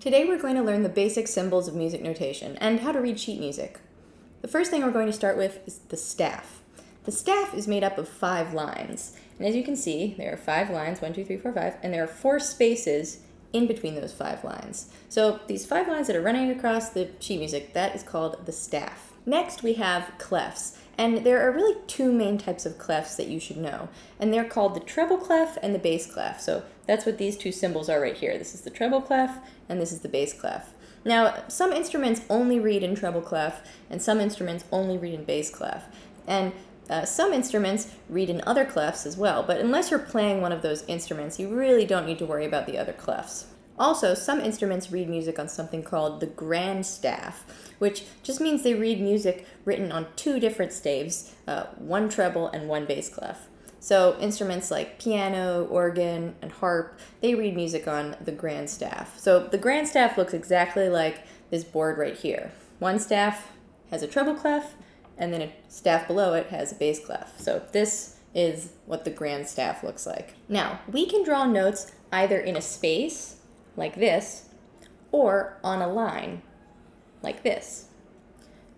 Today we're going to learn the basic symbols of music notation and how to read sheet music. The first thing we're going to start with is the staff. The staff is made up of 5 lines, and as you can see, there are 5 lines, 1, 2, 3, 4, 5, and there are 4 spaces in between those 5 lines. So these 5 lines that are running across the sheet music, that is called the staff. Next we have clefs, and there are really 2 main types of clefs that you should know, and they're called the treble clef and the bass clef. So that's what these 2 symbols are right here. This is the treble clef, and this is the bass clef. Now, some instruments only read in treble clef, and some instruments only read in bass clef. And some instruments read in other clefs as well, but unless you're playing one of those instruments, you really don't need to worry about the other clefs. Also, some instruments read music on something called the grand staff, which just means they read music written on 2 different staves, 1 treble and 1 bass clef. So instruments like piano, organ, and harp, they read music on the grand staff. So the grand staff looks exactly like this board right here. One staff has a treble clef, and then a staff below it has a bass clef. So this is what the grand staff looks like. Now, we can draw notes either in a space, like this, or on a line, like this.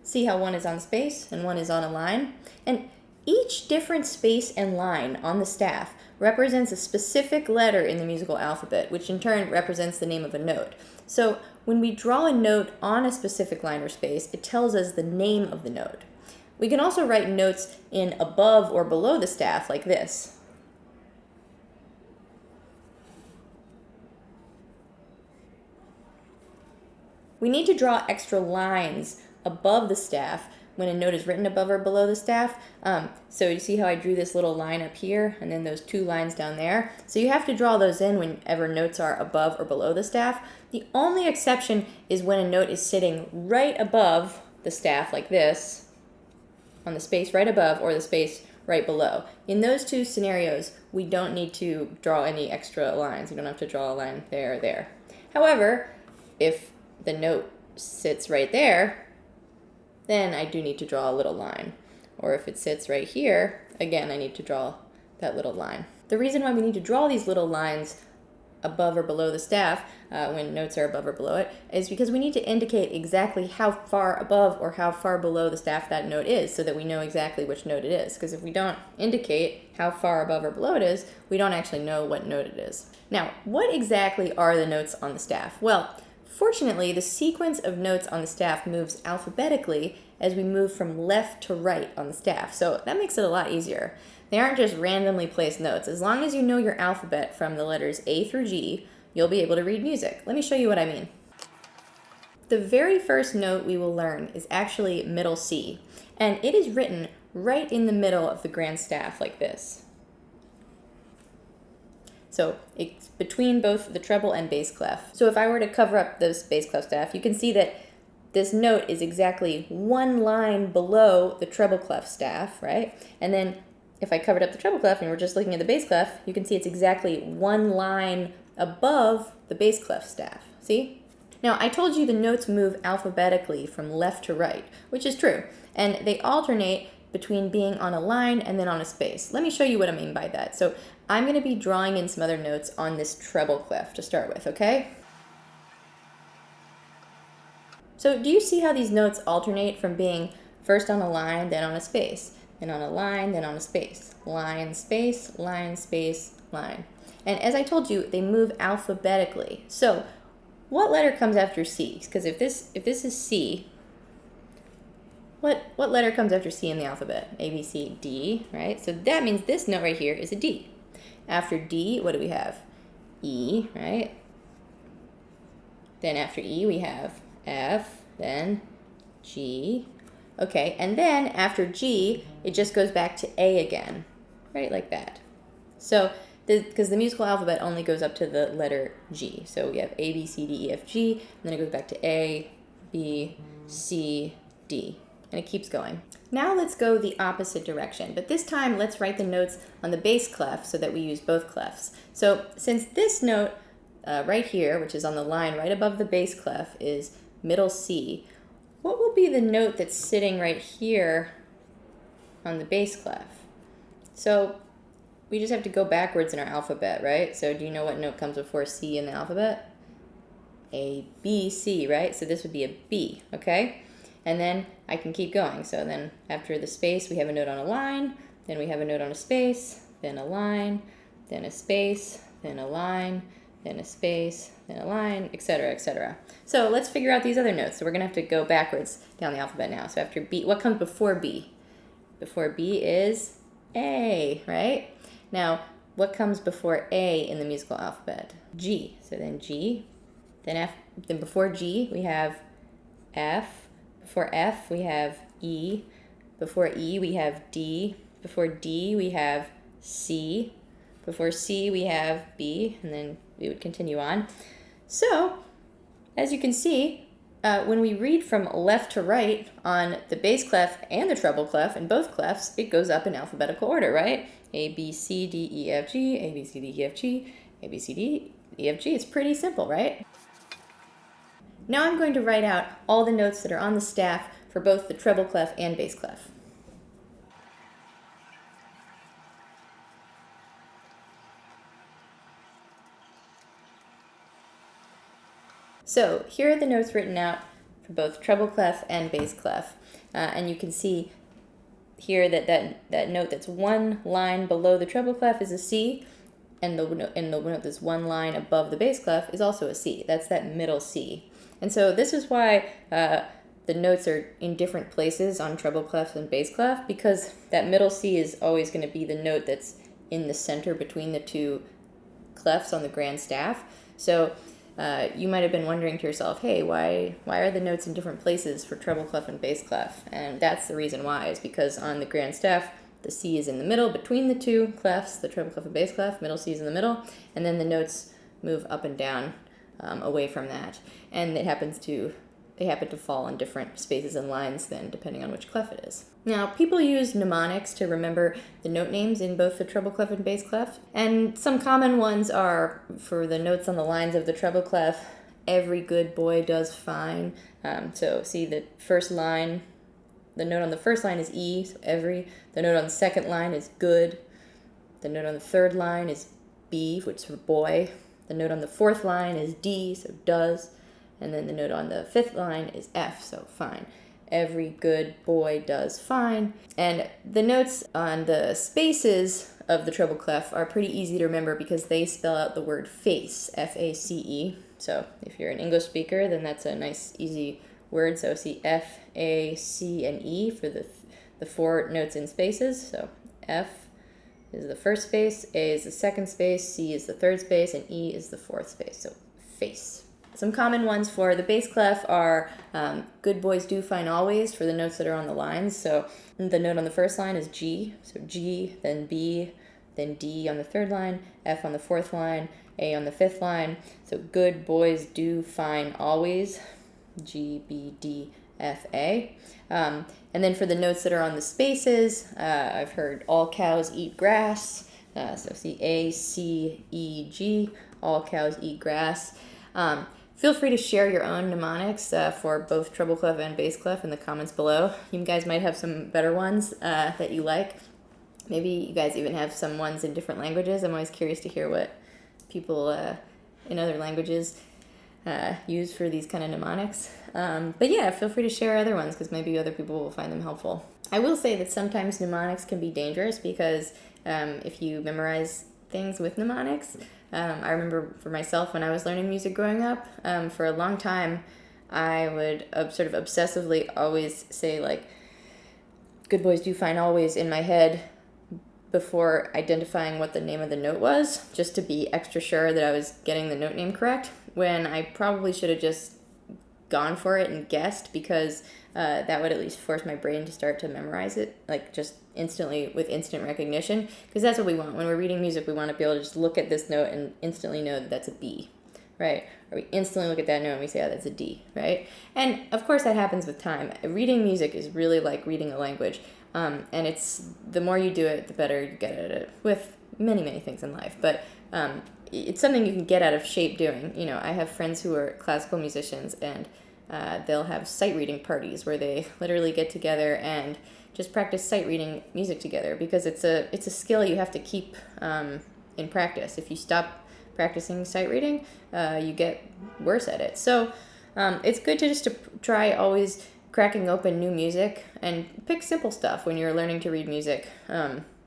See how one is on space and one is on a line? And each different space and line on the staff represents a specific letter in the musical alphabet, which in turn represents the name of a note. So when we draw a note on a specific line or space, it tells us the name of the note. We can also write notes in above or below the staff like this. We need to draw extra lines above the staff when a note is written above or below the staff. So you see how I drew this little line up here and then those 2 lines down there? So you have to draw those in whenever notes are above or below the staff. The only exception is when a note is sitting right above the staff like this, on the space right above or the space right below. In those 2 scenarios, we don't need to draw any extra lines. You don't have to draw a line there or there. However, if the note sits right there, then I do need to draw a little line. Or if it sits right here, again, I need to draw that little line. The reason why we need to draw these little lines above or below the staff when notes are above or below it is because we need to indicate exactly how far above or how far below the staff that note is so that we know exactly which note it is. Because if we don't indicate how far above or below it is, we don't actually know what note it is. Now, what exactly are the notes on the staff? Well, fortunately, the sequence of notes on the staff moves alphabetically as we move from left to right on the staff, so that makes it a lot easier. They aren't just randomly placed notes. As long as you know your alphabet from the letters A through G, you'll be able to read music. Let me show you what I mean. The very first note we will learn is actually middle C, and it is written right in the middle of the grand staff like this. So it's between both the treble and bass clef. So if I were to cover up this bass clef staff, you can see that this note is exactly 1 line below the treble clef staff, right? And then if I covered up the treble clef and we're just looking at the bass clef, you can see it's exactly 1 line above the bass clef staff. See? Now, I told you the notes move alphabetically from left to right, which is true, and they alternate between being on a line and then on a space. Let me show you what I mean by that. So I'm going to be drawing in some other notes on this treble clef to start with, okay? So do you see how these notes alternate from being first on a line, then on a space, then on a line, then on a space, line, space, line, space, line. And as I told you, they move alphabetically. So what letter comes after C? Because if this is C, what letter comes after C in the alphabet? A, B, C, D, right? So that means this note right here is a D. After D, what do we have? E, right? Then after E, we have F, then G. Okay, and then after G, it just goes back to A again, right, like that. So, because the musical alphabet only goes up to the letter G. So we have A, B, C, D, E, F, G, and then it goes back to A, B, C, D, and it keeps going. Now let's go the opposite direction, but this time let's write the notes on the bass clef so that we use both clefs. So since this note right here, which is on the line right above the bass clef, is middle C, what will be the note that's sitting right here on the bass clef? So we just have to go backwards in our alphabet, right? So do you know what note comes before C in the alphabet? A, B, C, right? So this would be a B, okay? And then I can keep going. So then after the space, we have a note on a line, then we have a note on a space, then a line, then a space, then a line, then a space, then a line, etc., etc. So let's figure out these other notes. So we're going to have to go backwards down the alphabet now. So after B, what comes before B? Before B is A, right? Now, what comes before A in the musical alphabet? G. So then G, then F, then before G we have F, before F we have E, before E we have D, before D we have C, before C we have B, and then we would continue on. So, as you can see, when we read from left to right on the bass clef and the treble clef, in both clefs, it goes up in alphabetical order, right? A, B, C, D, E, F, G, A, B, C, D, E, F, G, A, B, C, D, E, F, G. It's pretty simple, right? Now I'm going to write out all the notes that are on the staff for both the treble clef and bass clef. So here are the notes written out for both treble clef and bass clef. And you can see here that note that's one line below the treble clef is a C, and the note that's one line above the bass clef is also a C. That's that middle C. And so this is why the notes are in different places on treble clef and bass clef, because that middle C is always going to be the note that's in the center between the two clefs on the grand staff. So you might have been wondering to yourself, hey, why are the notes in different places for treble clef and bass clef? And that's the reason why, is because on the grand staff, the C is in the middle between the two clefs, the treble clef and bass clef, middle C is in the middle, and then the notes move up and down away from that. And they happen to fall in different spaces and lines then, depending on which clef it is. Now, people use mnemonics to remember the note names in both the treble clef and bass clef, and some common ones are, for the notes on the lines of the treble clef, every good boy does fine. So see the first line, the note on the first line is E, so every. The note on the second line is good. The note on the third line is B, which is for boy. The note on the fourth line is D, so does. And then the note on the fifth line is F, so fine. Every good boy does fine. And the notes on the spaces of the treble clef are pretty easy to remember because they spell out the word face, F-A-C-E. So if you're an English speaker, then that's a nice, easy word. So see F, A, C, and E for the four notes in spaces. So F is the first space, A is the second space, C is the third space, and E is the fourth space. So face. Some common ones for the bass clef are good boys do fine always for the notes that are on the lines. So the note on the first line is G, so G, then B, then D on the third line, F on the fourth line, A on the fifth line. So good boys do fine always, G, B, D, F, A. And then for the notes that are on the spaces, I've heard all cows eat grass. So see A, C, E, G, all cows eat grass. Feel free to share your own mnemonics for both treble clef and bass clef in the comments below. You guys might have some better ones that you like. Maybe you guys even have some ones in different languages. I'm always curious to hear what people in other languages use for these kind of mnemonics. But yeah, feel free to share other ones because maybe other people will find them helpful. I will say that sometimes mnemonics can be dangerous because if you memorize things with mnemonics, I remember for myself when I was learning music growing up, for a long time, I would sort of obsessively always say like, good boys do fine always in my head before identifying what the name of the note was, just to be extra sure that I was getting the note name correct, when I probably should have just gone for it and guessed, because that would at least force my brain to start to memorize it, like just instantly with instant recognition, because that's what we want. When we're reading music, we want to be able to just look at this note and instantly know that that's a B, right? Or we instantly look at that note and we say, oh, that's a D, right? And of course that happens with time. Reading music is really like reading a language, and it's the more you do it, the better you get at it, with many, many things in life. But it's something you can get out of shape doing. You know, I have friends who are classical musicians, and they'll have sight reading parties where they literally get together and just practice sight reading music together, because it's a skill you have to keep in practice. If you stop practicing sight reading, you get worse at it. So it's good to just to try always cracking open new music and pick simple stuff when you're learning to read music.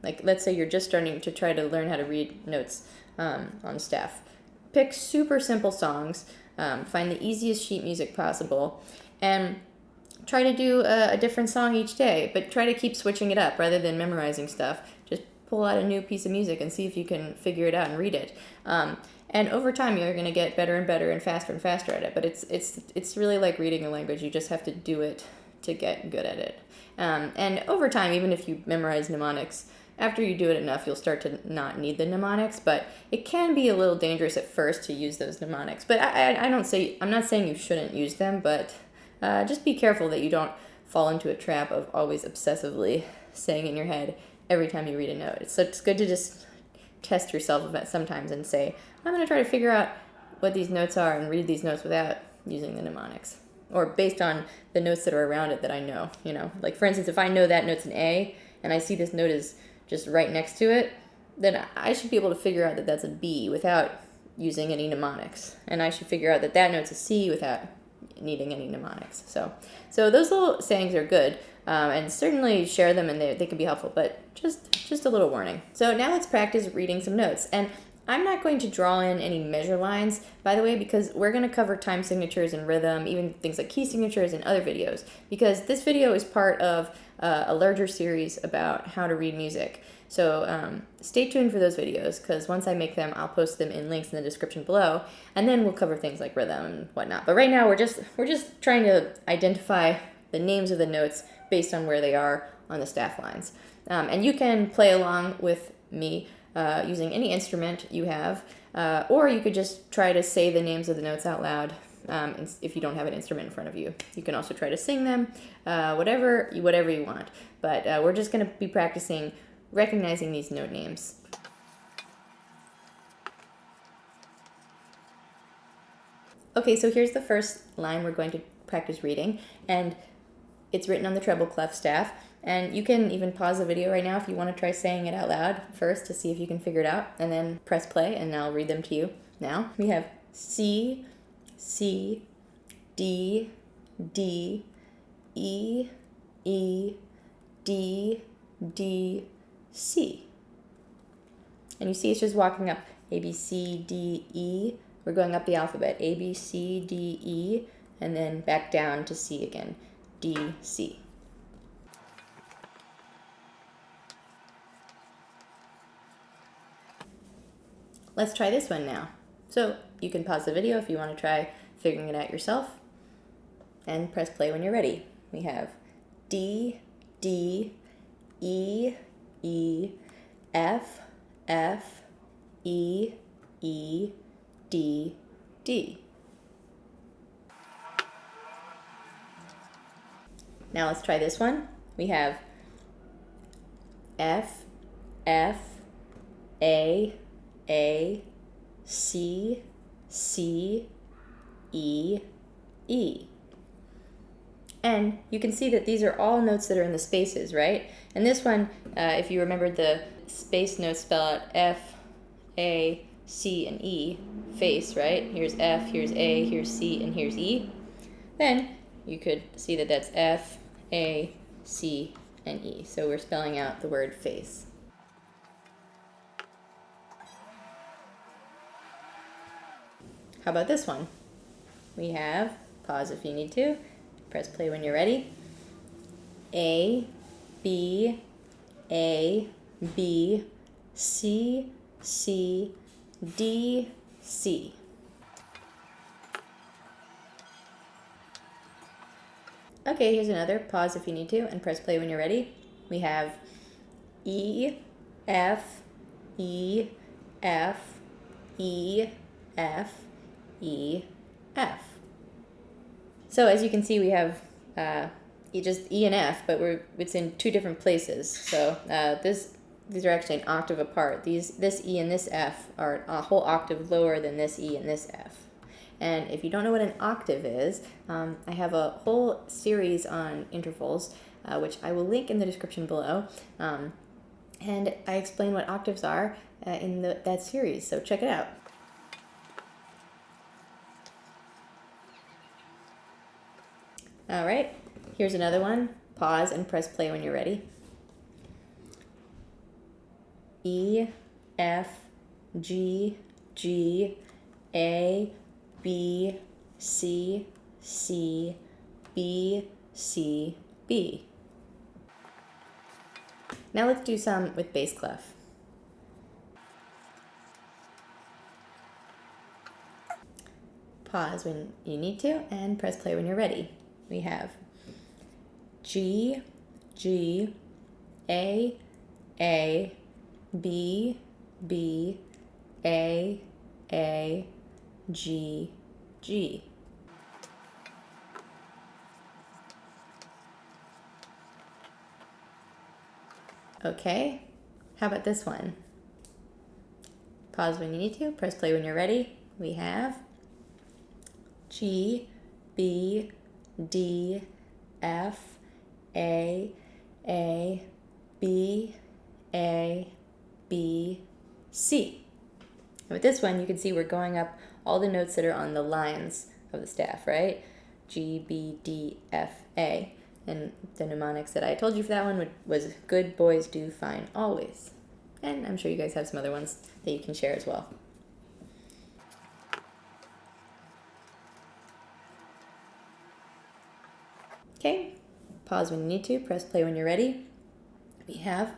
Like let's say you're just starting to try to learn how to read notes on staff. Pick super simple songs, find the easiest sheet music possible, and try to do a different song each day, but try to keep switching it up rather than memorizing stuff. Just pull out a new piece of music and see if you can figure it out and read it. And over time, you're going to get better and better and faster at it. But it's really like reading a language. You just have to do it to get good at it. And over time, even if you memorize mnemonics, after you do it enough, you'll start to not need the mnemonics. But it can be a little dangerous at first to use those mnemonics. But I'm not saying you shouldn't use them, but just be careful that you don't fall into a trap of always obsessively saying in your head every time you read a note. It's good to just test yourself sometimes and say, I'm going to try to figure out what these notes are and read these notes without using the mnemonics. Or based on the notes that are around it that I know, Like, for instance, if I know that note's an A and I see this note is just right next to it, then I should be able to figure out that that's a B without using any mnemonics. And I should figure out that that note's a C without needing any mnemonics. So those little sayings are good, and certainly share them, and they can be helpful, but just a little warning. So now let's practice reading some notes. And I'm not going to draw in any measure lines, by the way, because we're going to cover time signatures and rhythm, even things like key signatures in other videos, because this video is part of a larger series about how to read music. So stay tuned for those videos, because once I make them, I'll post them in links in the description below, and then we'll cover things like rhythm and whatnot. But right now, we're just trying to identify the names of the notes based on where they are on the staff lines. And you can play along with me using any instrument you have, or you could just try to say the names of the notes out loud if you don't have an instrument in front of you. You can also try to sing them, whatever you want. But we're just going to be practicing recognizing these note names. Okay, so here's the first line we're going to practice reading, and it's written on the treble clef staff. And you can even pause the video right now if you want to try saying it out loud first to see if you can figure it out, and then press play, and I'll read them to you now. We have C, C, D, D, E, E, D, D, C. And you see it's just walking up A, B, C, D, E. We're going up the alphabet, A, B, C, D, E, and then back down to C again, D, C. Let's try this one now. So you can pause the video if you want to try figuring it out yourself, and press play when you're ready. We have D, D, E, E, F, F, E, E, D, D. Now let's try this one. We have F, F, A, C, C, E, E. And you can see that these are all notes that are in the spaces, right? And this one, if you remembered the space notes spell out F, A, C, and E, face, right? Here's F, here's A, here's C, and here's E. Then you could see that that's F, A, C, and E. So we're spelling out the word face. How about this one? We have, pause if you need to, press play when you're ready. A, B, C, C, D, C. Okay, here's another. Pause if you need to, and press play when you're ready. We have E, F, E, F, E, F, E, F. So as you can see, we have just E and F, but it's in two different places. So these are actually an octave apart. This E and this F are a whole octave lower than this E and this F. And if you don't know what an octave is, I have a whole series on intervals, which I will link in the description below. And I explain what octaves are in that series, so check it out. All right, here's another one. Pause and press play when you're ready. E, F, G, G, A, B, C, C, B, C, B. Now let's do some with bass clef. Pause when you need to and press play when you're ready. We have G, G, A, B, B, A, G, G. Okay, how about this one? Pause when you need to, press play when you're ready. We have G, B, D, F, A, B, C. And with this one, you can see we're going up all the notes that are on the lines of the staff, right? G, B, D, F, A. And the mnemonics that I told you for that one was good boys do fine always. And I'm sure you guys have some other ones that you can share as well. Okay, pause when you need to, press play when you're ready. We have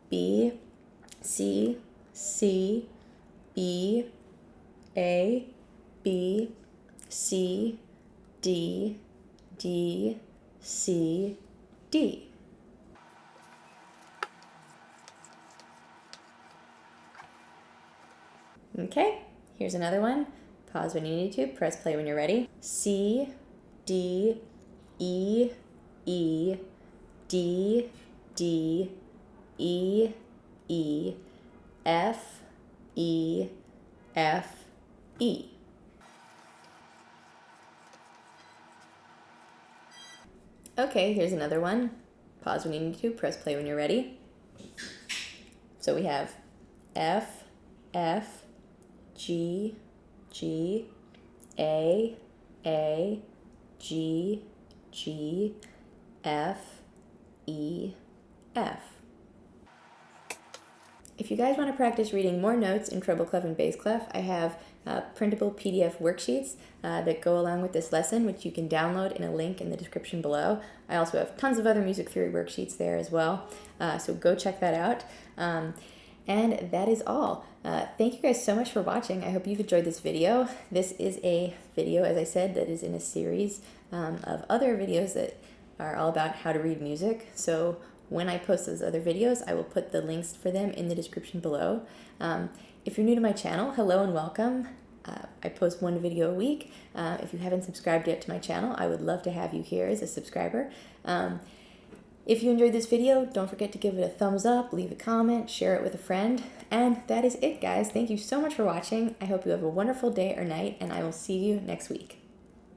B, C, C, B, A, B, C, D, D, C, D. Okay, here's another one. Pause when you need to, press play when you're ready. C, D, E, E, D, D, E, E, F, E, F, E. Okay, here's another one. Pause when you need to, press play when you're ready. So we have F, F, G, G, A, G, G, F, E, F. If you guys want to practice reading more notes in treble clef and bass clef, I have printable PDF worksheets that go along with this lesson, which you can download in a link in the description below. I also have tons of other music theory worksheets there as well, so go check that out. And that is all. Thank you guys so much for watching. I hope you've enjoyed this video. This is a video, as I said, that is in a series of other videos that are all about how to read music. So when I post those other videos, I will put the links for them in the description below. If you're new to my channel, hello and welcome. I post one video a week. If you haven't subscribed yet to my channel, I would love to have you here as a subscriber. If you enjoyed this video, don't forget to give it a thumbs up, leave a comment, share it with a friend. And that is it, guys. Thank you so much for watching. I hope you have a wonderful day or night, and I will see you next week.